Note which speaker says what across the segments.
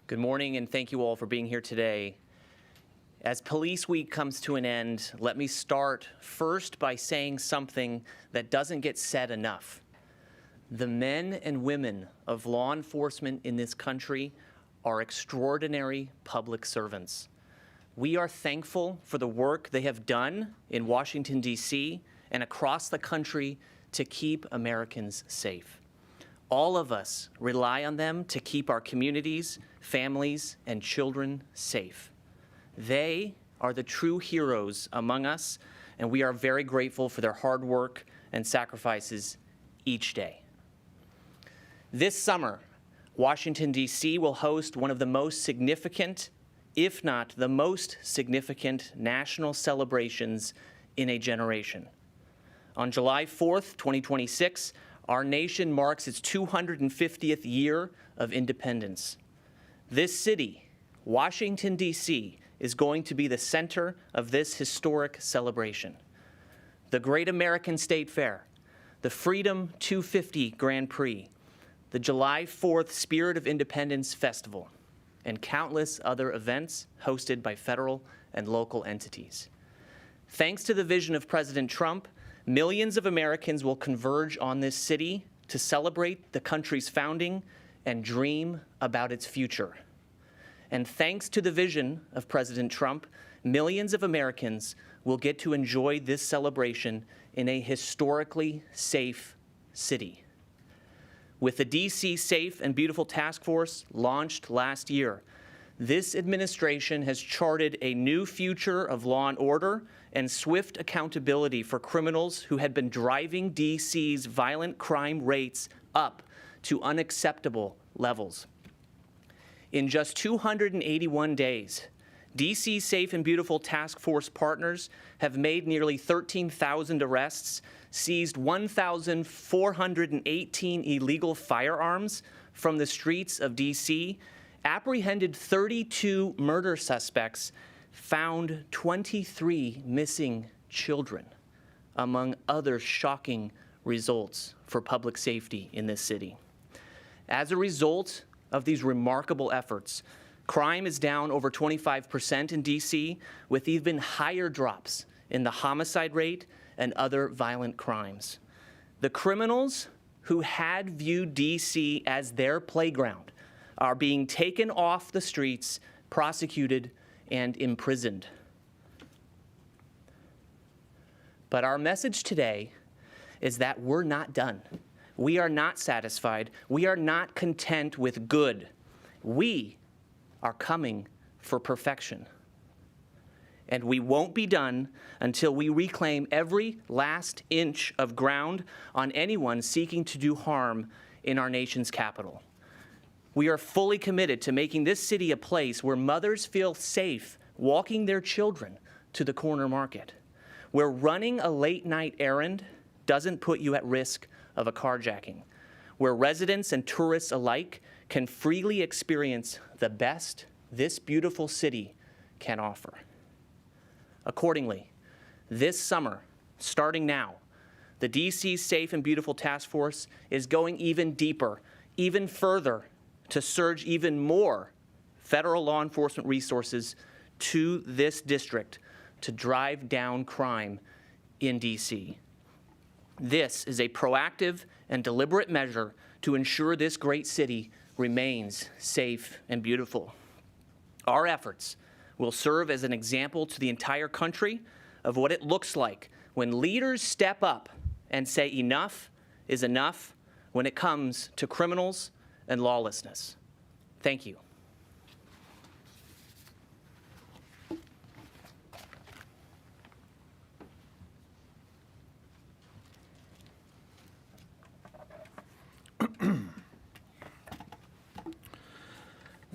Speaker 1: Good morning, and thank you all for being here today. As Police Week comes to an end, let me start first by saying something that doesn't get said enough. The men and women of law enforcement in this country are extraordinary public servants. We are thankful for the work they have done in Washington, D.C. and across the country to keep Americans safe. All of us rely on them to keep our communities, families, and children safe. They are the true heroes among us, and we are very grateful for their hard work and sacrifices each day. This summer, Washington, D.C. will host one of the most significant, if not the most significant, national celebrations in a generation. On July 4th, 2026, our nation marks its 250th year of independence. This city, Washington, D.C., is going to be the center of this historic celebration. The Great American State Fair, the Freedom 250 Grand Prix, the July 4th Spirit of Independence Festival, and countless other events hosted by federal and local entities. Thanks to the vision of President Trump, millions of Americans will converge on this city to celebrate the country's founding and dream about its future. And thanks to the vision of President Trump, millions of Americans will get to enjoy this celebration in a historically safe city. With the DC Safe and Beautiful Task Force launched last year, this administration has charted a new future of law and order and swift accountability for criminals who had been driving DC's violent crime rates up to unacceptable levels. In just 281 days, DC Safe and Beautiful Task Force partners have made nearly 13,000 arrests, seized 1,418 illegal firearms from the streets of DC, apprehended 32 murder suspects, found 23 missing children, among other shocking results for public safety in this city. As a result of these remarkable efforts, crime is down over 25% in DC, with even higher drops in the homicide rate and other violent crimes. The criminals who had viewed DC as their playground are being taken off the streets, prosecuted, and imprisoned. But our message today is that we're not done. We are not satisfied. We are not content with good. We are coming for perfection. And we won't be done until we reclaim every last inch of ground on anyone seeking to do harm in our nation's capital. We are fully committed to making this city a place where mothers feel safe walking their children to the corner market, where running a late-night errand doesn't put you at risk of a carjacking, where residents and tourists alike can freely experience the best this beautiful city can offer. Accordingly, this summer, starting now, the DC Safe and Beautiful Task Force is going even deeper, even further, to surge even more federal law enforcement resources to this district to drive down crime in DC. This is a proactive and deliberate measure to ensure this great city remains safe and beautiful. Our efforts will serve as an example to the entire country of what it looks like when leaders step up and say enough is enough when it comes to criminals and lawlessness. Thank you.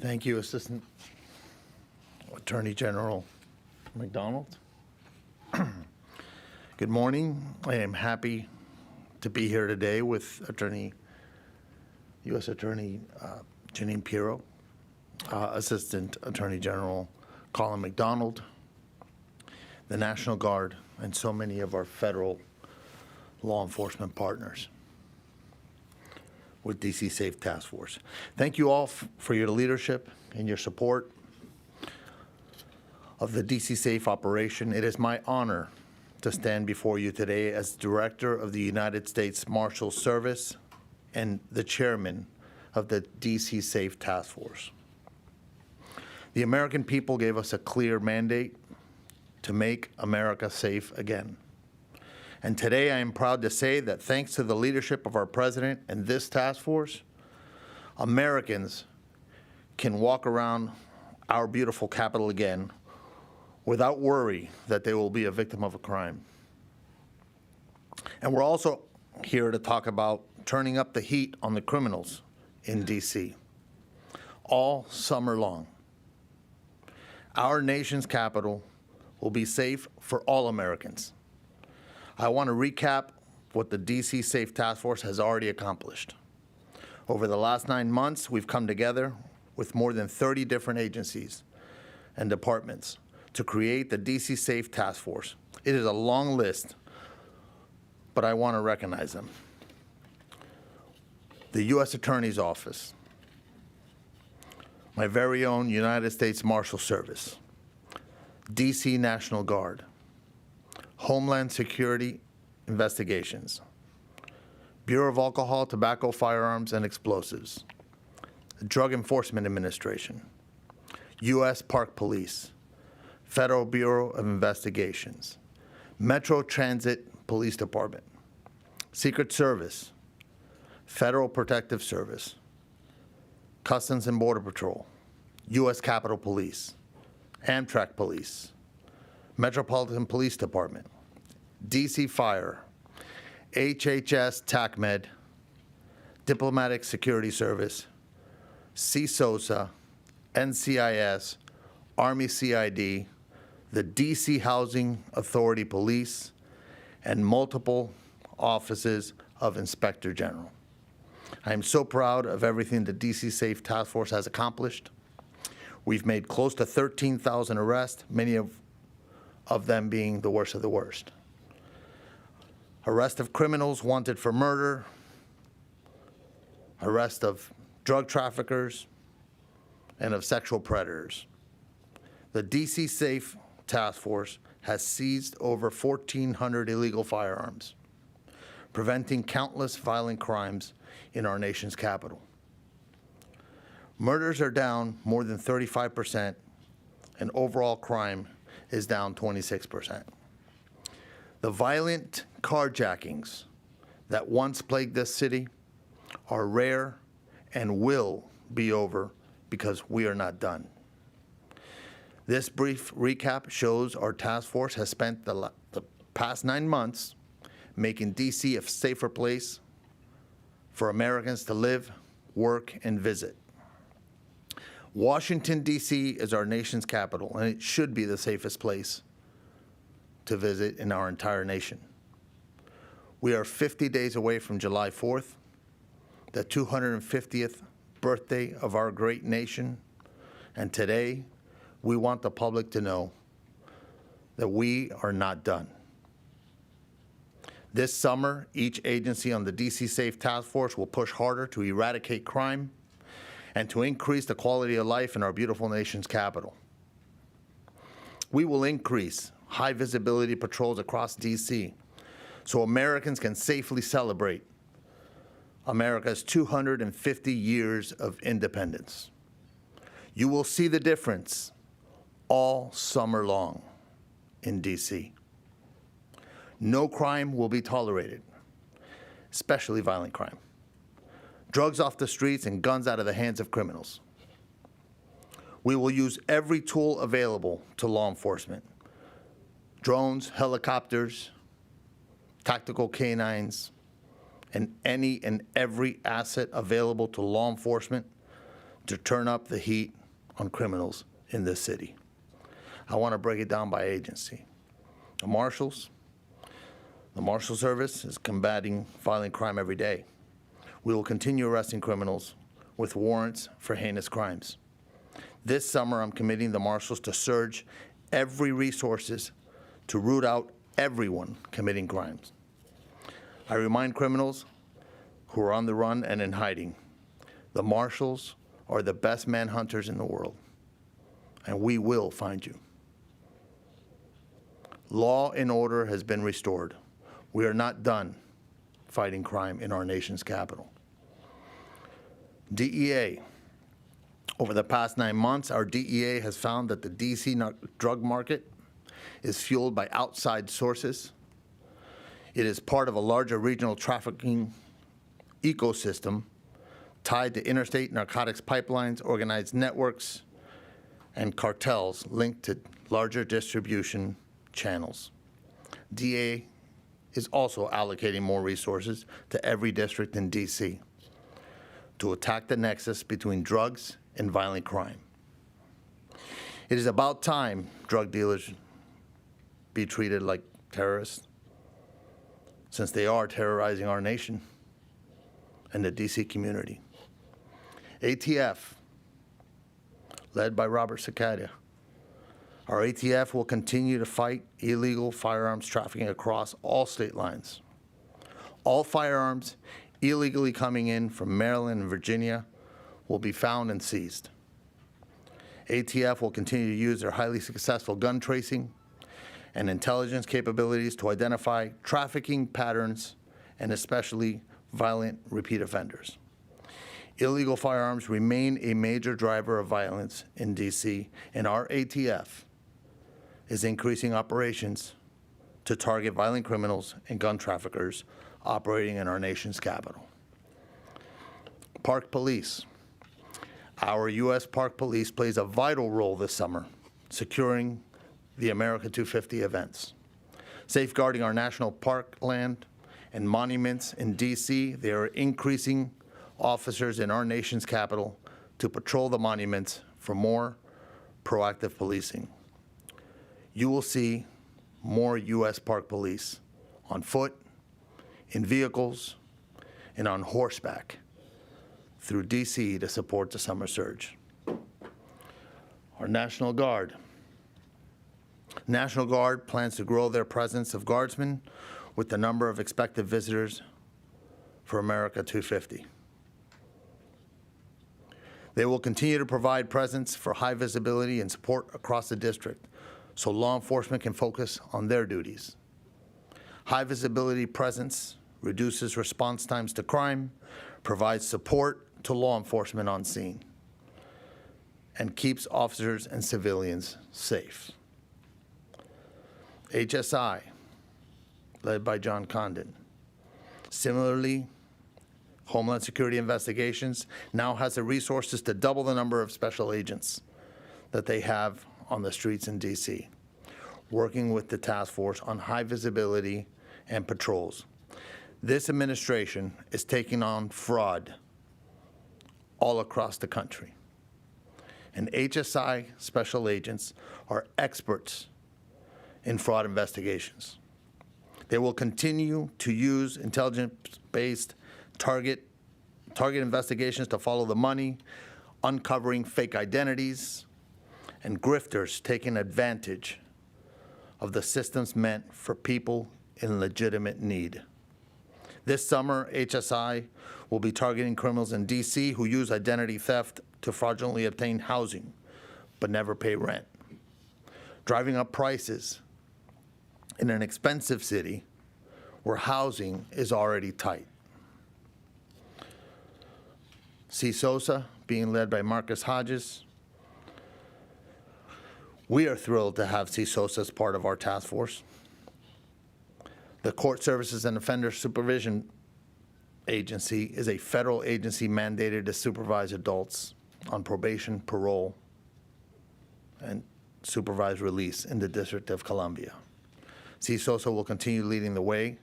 Speaker 2: Thank you, Assistant Attorney General McDonald. Good morning. I am happy to be here today with U.S. Attorney Jeanine Pirro, Assistant Attorney General Colin McDonald, the National Guard, and so many of our federal law enforcement partners. with DC Safe Task Force. Thank you all for your leadership and your support of the DC Safe operation. It is my honor to stand before you today as Director of the United States Marshal Service and the Chairman of the DC Safe Task Force. The American people gave us a clear mandate to make America safe again. And today I am proud to say that thanks to the leadership of our President and this task force, Americans can walk around our beautiful capital again without worry that they will be a victim of a crime. And we're also here to talk about turning up the heat on the criminals in D.C. all summer long. Our nation's capital will be safe for all Americans. I want to recap what the DC Safe Task Force has already accomplished. Over the last 9 months, we've come together with more than 30 different agencies and departments to create the DC Safe Task Force. It is a long list, but I want to recognize them. The U.S. Attorney's Office, my very own United States Marshal Service, DC National Guard, Homeland Security Investigations, Bureau of Alcohol, Tobacco, Firearms, and Explosives, Drug Enforcement Administration, U.S. Park Police, Federal Bureau of Investigations, Metro Transit Police Department, Secret Service, Federal Protective Service, Customs and Border Patrol, U.S. Capitol Police, Amtrak Police, Metropolitan Police Department, DC Fire, HHS TACMED, Diplomatic Security Service, CSOSA, NCIS, Army CID, the DC Housing Authority Police, and multiple offices of Inspector General. I am so proud of everything the DC Safe Task Force has accomplished. We've made close to 13,000 arrests, many of them being the worst of the worst. Arrest of criminals wanted for murder, arrest of drug traffickers, and of sexual predators. The DC Safe Task Force has seized over 1,400 illegal firearms, preventing countless violent crimes in our nation's capital. Murders are down more than 35%, and overall crime is down 26%. The violent carjackings that once plagued this city are rare and will be over because we are not done. This brief recap shows our task force has spent the past 9 months making D.C. a safer place for Americans to live, work, and visit. Washington, D.C. is our nation's capital, and it should be the safest place to visit in our entire nation. We are 50 days away from July 4th, the 250th birthday of our great nation, and today we want the public to know that we are not done. This summer, each agency on the DC Safe Task Force will push harder to eradicate crime and to increase the quality of life in our beautiful nation's capital. We will increase high visibility patrols across DC so Americans can safely celebrate America's 250 years of independence. You will see the difference all summer long in DC. No crime will be tolerated, especially violent crime. Drugs off the streets and guns out of the hands of criminals. We will use every tool available to law enforcement. Drones, helicopters, tactical canines, and any and every asset available to law enforcement to turn up the heat on criminals in this city. I want to break it down by agency. The Marshals, the Marshal Service is combating violent crime every day. We will continue arresting criminals with warrants for heinous crimes. This summer, I'm committing the Marshals to surge every resources to root out everyone committing crimes. I remind criminals who are on the run and in hiding. The marshals are the best manhunters in the world, and we will find you. Law and order has been restored. We are not done fighting crime in our nation's capital. DEA. Over the past 9 months, our DEA has found that the D.C. drug market is fueled by outside sources. It is part of a larger regional trafficking ecosystem tied to interstate narcotics pipelines, organized networks, and cartels linked to larger distribution channels. DEA is also allocating more resources to every district in D.C. to attack the nexus between drugs and violent crime. It is about time drug dealers be treated like terrorists, since they are terrorizing our nation and the D.C. community. ATF, led by Robert Sakadia. Our ATF will continue to fight illegal firearms trafficking across all state lines. All firearms illegally coming in from Maryland and Virginia will be found and seized. ATF will continue to use their highly successful gun tracing and intelligence capabilities to identify trafficking patterns and especially violent repeat offenders. Illegal firearms remain a major driver of violence in D.C., and our ATF is increasing operations to target violent criminals and gun traffickers operating in our nation's capital. Park Police. Our U.S. Park Police plays a vital role this summer, securing the America 250 events. Safeguarding our national parkland and monuments in D.C., they are increasing officers in our nation's capital to patrol the monuments for more proactive policing. You will see more U.S. Park Police on foot, in vehicles, and on horseback through D.C. to support the summer surge. Our National Guard. National Guard plans to grow their presence of guardsmen with the number of expected visitors for America 250. They will continue to provide presence for high visibility and support across the district so law enforcement can focus on their duties. High visibility presence reduces response times to crime, provides support to law enforcement on scene, and keeps officers and civilians safe. HSI, led by John Condon. Similarly, Homeland Security Investigations now has the resources to double the number of special agents that they have on the streets in D.C., working with the task force on high visibility and patrols. This administration is taking on fraud all across the country. And HSI special agents are experts in fraud investigations. They will continue to use intelligence-based target investigations to follow the money, uncovering fake identities, and grifters taking advantage of the systems meant for people in legitimate need. This summer, HSI will be targeting criminals in D.C. who use identity theft to fraudulently obtain housing but never pay rent, driving up prices in an expensive city where housing is already tight. CSOSA, being led by Marcus Hodges. We are thrilled to have CSOSA as part of our task force. The Court Services and Offender Supervision Agency is a federal agency mandated to supervise adults on probation, parole, and supervised release in the District of Columbia. CSOSA will continue leading the way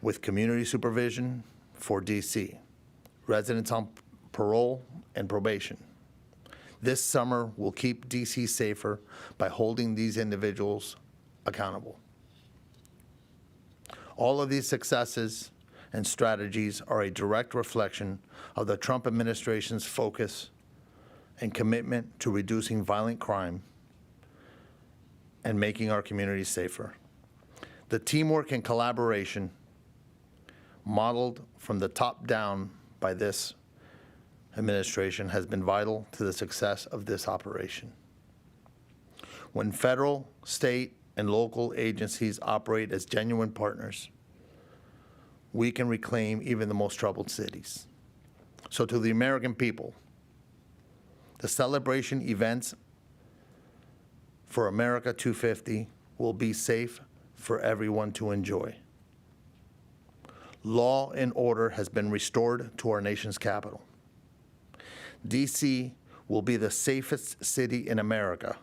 Speaker 2: with community supervision for D.C., residents on parole and probation. This summer will keep D.C. safer by holding these individuals accountable. All of these successes and strategies are a direct reflection of the Trump administration's focus and commitment to reducing violent crime and making our communities safer. The teamwork and collaboration modeled from the top down by this administration, has been vital to the success of this operation. When federal, state, and local agencies operate as genuine partners, we can reclaim even the most troubled cities. So to the American people, the celebration events for America 250 will be safe for everyone to enjoy. Law and order has been restored to our nation's capital. DC will be the safest city in America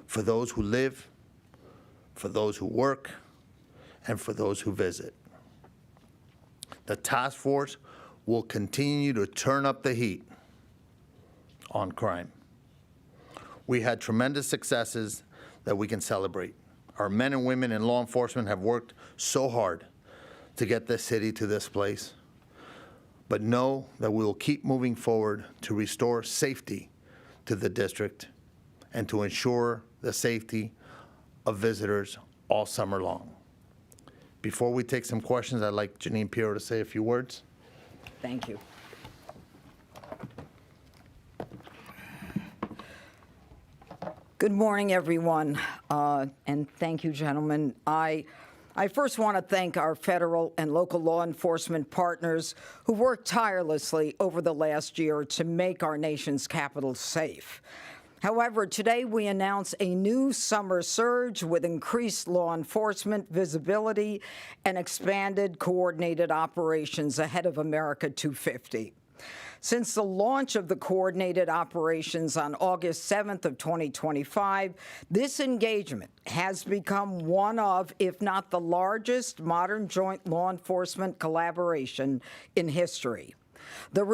Speaker 2: for those who live, for those who work, and for those who visit. The task force will continue to turn up the heat on crime. We had tremendous successes that we can celebrate. Our men and women in law enforcement have worked so hard to get this city to this place, but know that we will keep moving forward to restore safety to the district and to ensure the safety of visitors all summer long. Before we take some questions, I'd like Janine Pirro to say a few words.
Speaker 3: Thank you. Good morning, everyone, and thank you, gentlemen. I first want to thank our federal and local law enforcement partners who worked tirelessly over the last year to make our nation's capital safe. However, today we announce a new summer surge with increased law enforcement visibility and expanded coordinated operations ahead of America 250. Since the launch of the coordinated operations on August 7th of 2025, this engagement has become one of, if not the largest, modern joint law enforcement collaboration in history. The